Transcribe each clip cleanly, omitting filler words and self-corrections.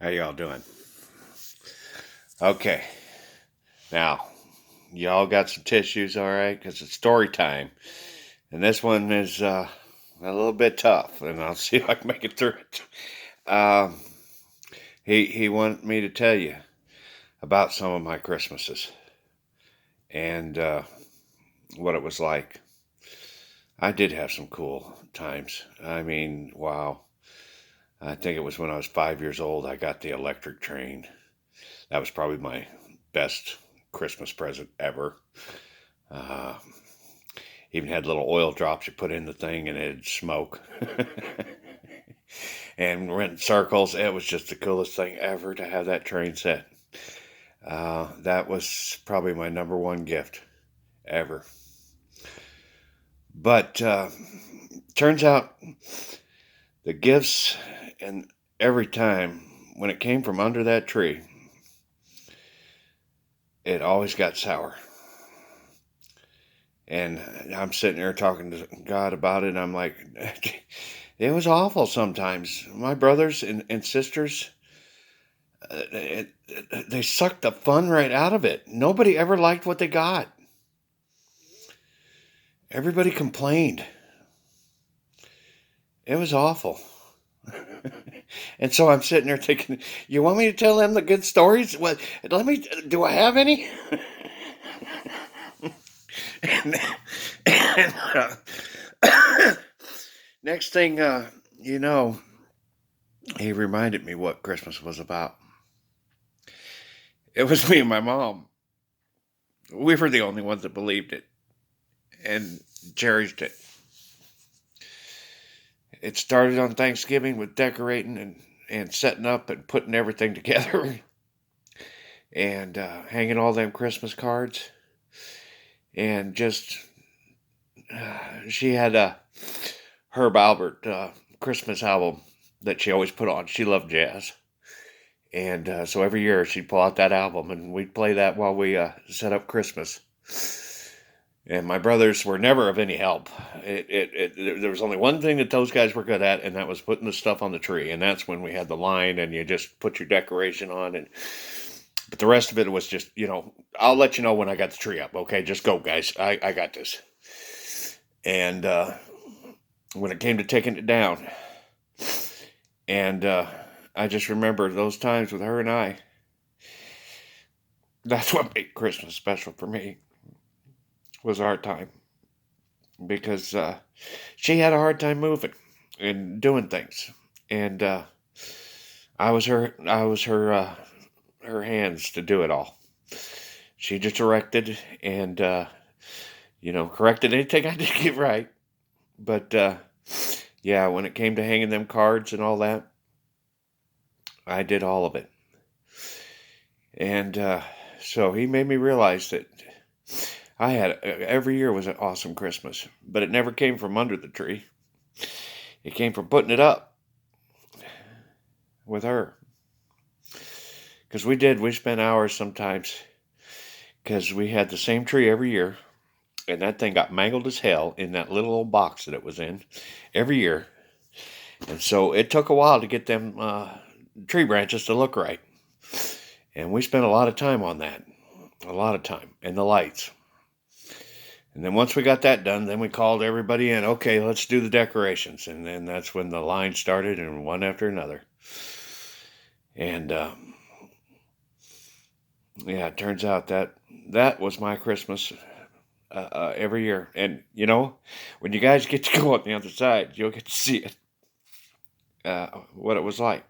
How y'all doing? Okay, now y'all got some tissues, all right? Because it's story time, and this one is a little bit tough, and I'll see if I can make it through it. Um, he wanted me to tell you about some of my Christmases and what it was like. I did have some cool times. I mean, wow. I think it was when I was 5 years old. I got the electric train. That was probably my best Christmas present ever. Uh, Even had little oil drops you put in the thing and it'd smoke. And went in circles. It was just the coolest thing ever to have that train set. That was probably my number one gift ever. But turns out the gifts and every time when it came from under that tree, it always got sour. And I'm sitting there talking to God about it, and I'm like, it was awful sometimes. My brothers and sisters, they sucked the fun right out of it. Nobody ever liked what they got. Everybody complained. It was awful. And so I'm sitting there thinking, you want me to tell them the good stories? What? Do I have any? and, and, next thing you know, he reminded me what Christmas was about. It was me and my mom. We were the only ones that believed it and cherished it. It started on Thanksgiving with decorating and setting up and putting everything together and hanging all them Christmas cards. And just, she had a Herb Alpert Christmas album that she always put on. She loved jazz. And so every year she'd pull out that album and we'd play that while we set up Christmas. And my brothers were never of any help. There was only one thing that those guys were good at, and that was putting the stuff on the tree. And that's when we had the line and you just put your decoration on. But the rest of it was just, I'll let you know when I got the tree up. Okay, just go, guys. I got this. And when it came to taking it down, and I just remember those times with her and I. That's what made Christmas special for me, was our time. Because she had a hard time moving and doing things. And I was her hands to do it all. She just directed and corrected anything I did get right. But yeah, when it came to hanging them cards and all that, I did all of it. And so he made me realize that I had every year was an awesome Christmas, but it never came from under the tree. It came from putting it up with her. Because we spent hours sometimes, because we had the same tree every year, and that thing got mangled as hell in that little old box that it was in every year. And so it took a while to get them tree branches to look right. And we spent a lot of time on that. A lot of time. And the lights. And then once we got that done, then we called everybody in. Okay, let's do the decorations. And then that's when the line started, and one after another. And yeah, it turns out that was my Christmas every year. And when you guys get to go on the other side, you'll get to see it. What it was like.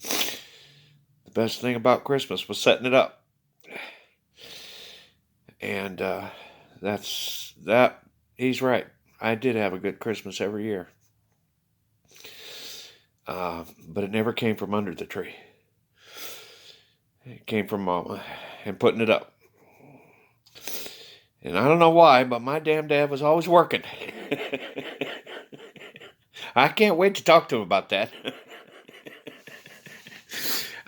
The best thing about Christmas was setting it up. And he's right. I did have a good Christmas every year. But it never came from under the tree. It came from Mama and putting it up. And I don't know why, but my damn dad was always working. I can't wait to talk to him about that.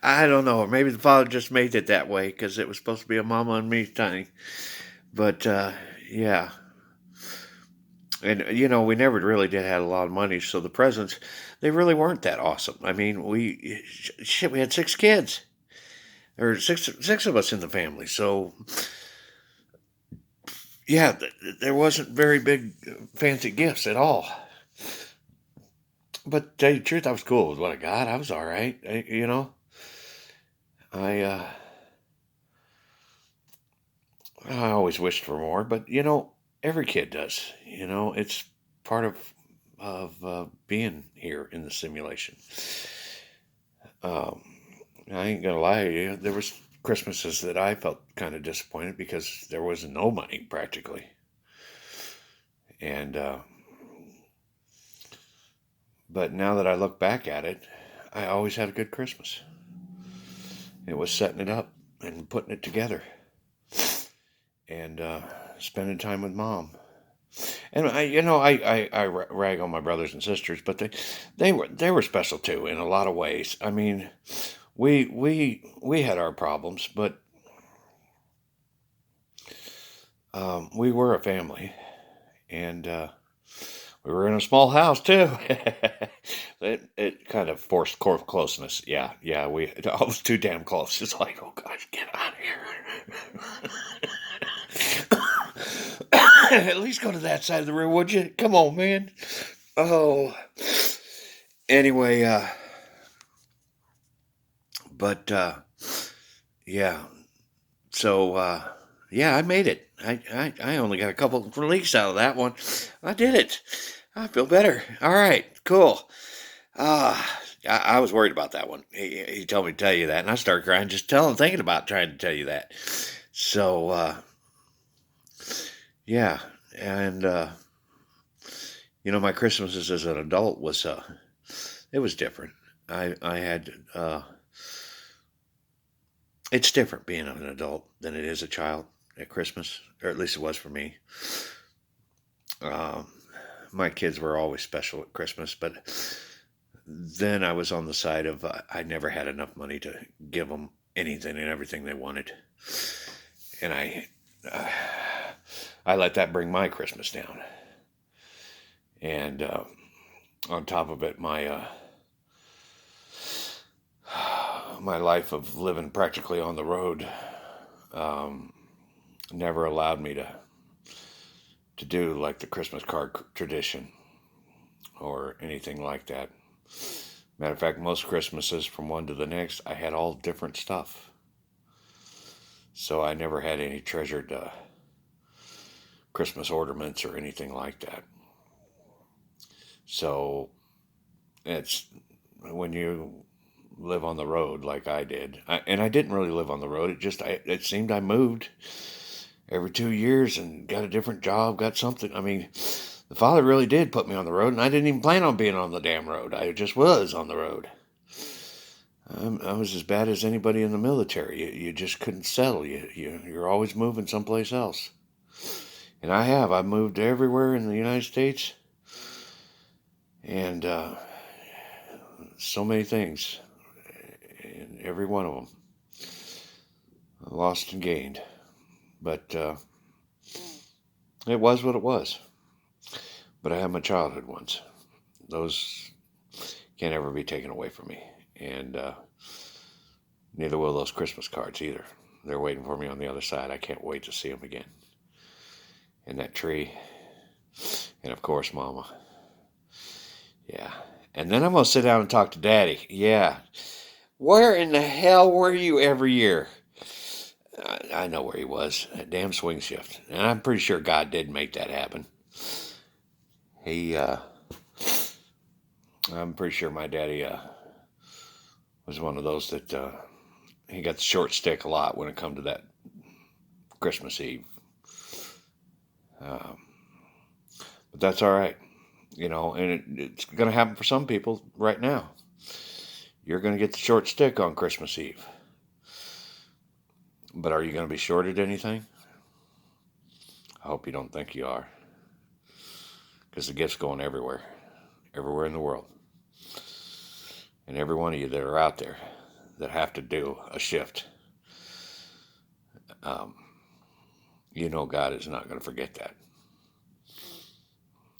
I don't know. Maybe the father just made it that way because it was supposed to be a mama and me thing. But yeah. And we never really did have a lot of money, so the presents, they really weren't that awesome. I mean, we had 6 kids, or six of us in the family. So yeah, there wasn't very big fancy gifts at all. But to tell you the truth, I was cool with what I got. I was all right. I I always wished for more, but every kid does. It's part of being here in the simulation. Um, I ain't gonna lie to you. There was Christmases that I felt kind of disappointed because there was no money practically, and but now that I look back at it, I always had a good Christmas. It was setting it up and putting it together, and spending time with mom. And I rag on my brothers and sisters, but they were special too in a lot of ways. I mean, we had our problems, but we were a family, and we were in a small house too. It kind of forced closeness. Yeah, I was too damn close. It's like, oh gosh, get out of here. At least go to that side of the room, would you? Come on, man. Oh, anyway, but yeah. So yeah, I made it. I only got a couple of leaks out of that one. I did it. I feel better. All right, cool. Uh, I was worried about that one. He told me to tell you that, and I started crying just thinking about trying to tell you that. So yeah, and my Christmases as an adult was it was different. I had it's different being an adult than it is a child at Christmas, or at least it was for me. Um, my kids were always special at Christmas, but then I was on the side of I never had enough money to give them anything and everything they wanted, and I let that bring my Christmas down. And on top of it, my life of living practically on the road um, never allowed me to do like the Christmas card tradition or anything like that. Matter of fact, most Christmases from one to the next, I had all different stuff. So I never had any treasured Christmas ornaments or anything like that. So it's when you live on the road like I did, and I didn't really live on the road. It seemed I moved every 2 years and got a different job, got something. I mean, the Father really did put me on the road, and I didn't even plan on being on the damn road. I just was on the road. I was as bad as anybody in the military. You just couldn't settle. You're always moving someplace else. And I've moved everywhere in the United States, and so many things, and every one of them I lost and gained. But it was what it was. But I had my childhood ones. Those can't ever be taken away from me. And neither will those Christmas cards either. They're waiting for me on the other side. I can't wait to see them again. And that tree. And of course, Mama. Yeah. And then I'm going to sit down and talk to Daddy. Yeah. Where in the hell were you every year? I know where he was. That damn swing shift. And I'm pretty sure God did make that happen. I'm pretty sure my daddy was one of those that he got the short stick a lot when it come to that Christmas Eve. Um, but that's all right, and it's going to happen for some people right now. You're going to get the short stick on Christmas Eve. But are you going to be shorted anything? I hope you don't think you are. Because the gift's going everywhere in the world. And every one of you that are out there that have to do a shift, God is not going to forget that.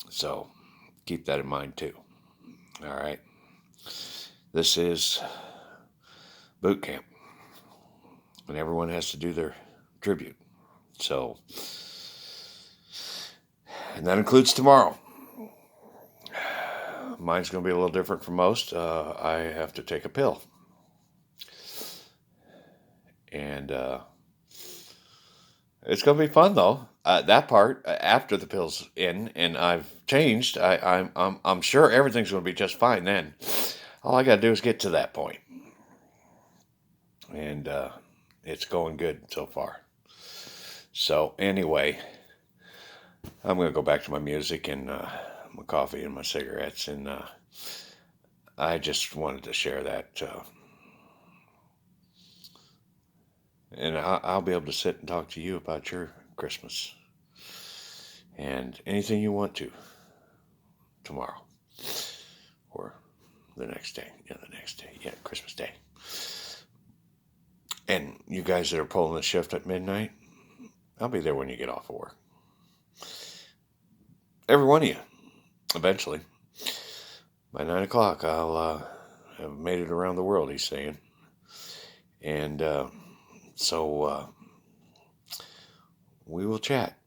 So keep that in mind too. All right. This is boot camp, and everyone has to do their tribute. So, and that includes tomorrow. Mine's going to be a little different from most. I have to take a pill. And it's going to be fun, though. That part, after the pill's in and I've changed, I'm sure everything's going to be just fine then. All I got to do is get to that point. And it's going good so far. So, anyway, I'm going to go back to my music and my coffee and my cigarettes. And I just wanted to share that. And I'll be able to sit and talk to you about your Christmas and anything you want to tomorrow or the next day. Yeah, the next day. Yeah, Christmas Day. And you guys that are pulling the shift at midnight, I'll be there when you get off of work. Every one of you, eventually. By 9 o'clock, I'll have made it around the world, he's saying. And so we will chat.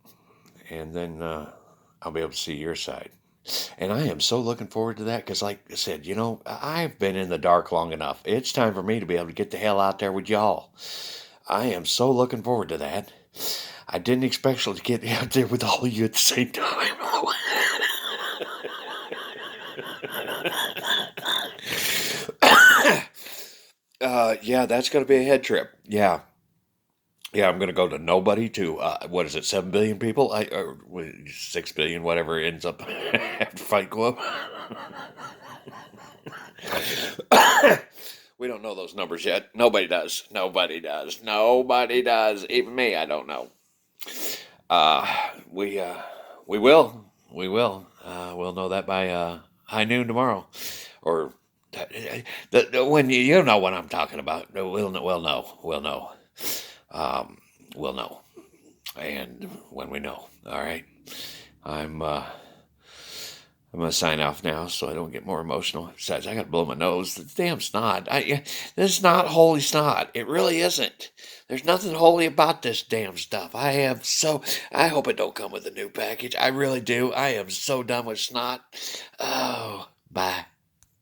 And then I'll be able to see your side. And I am so looking forward to that because, like I said, I've been in the dark long enough. It's time for me to be able to get the hell out there with y'all. I am so looking forward to that. I didn't expect to get out there with all of you at the same time. Yeah, that's going to be a head trip. Yeah. Yeah, I'm going to go to nobody to, 7 billion people? 6 billion, whatever it ends up after Fight Club. We don't know those numbers yet. Nobody does. Nobody does. Nobody does. Even me, I don't know. We will. We will. We'll know that by high noon tomorrow. Or when you know what I'm talking about. We'll know. We'll know. We'll know. And when we know. All right. I'm going to sign off now so I don't get more emotional. Besides, I got to blow my nose. The damn snot. This is not holy snot. It really isn't. There's nothing holy about this damn stuff. I hope it don't come with a new package. I really do. I am so done with snot. Oh, bye.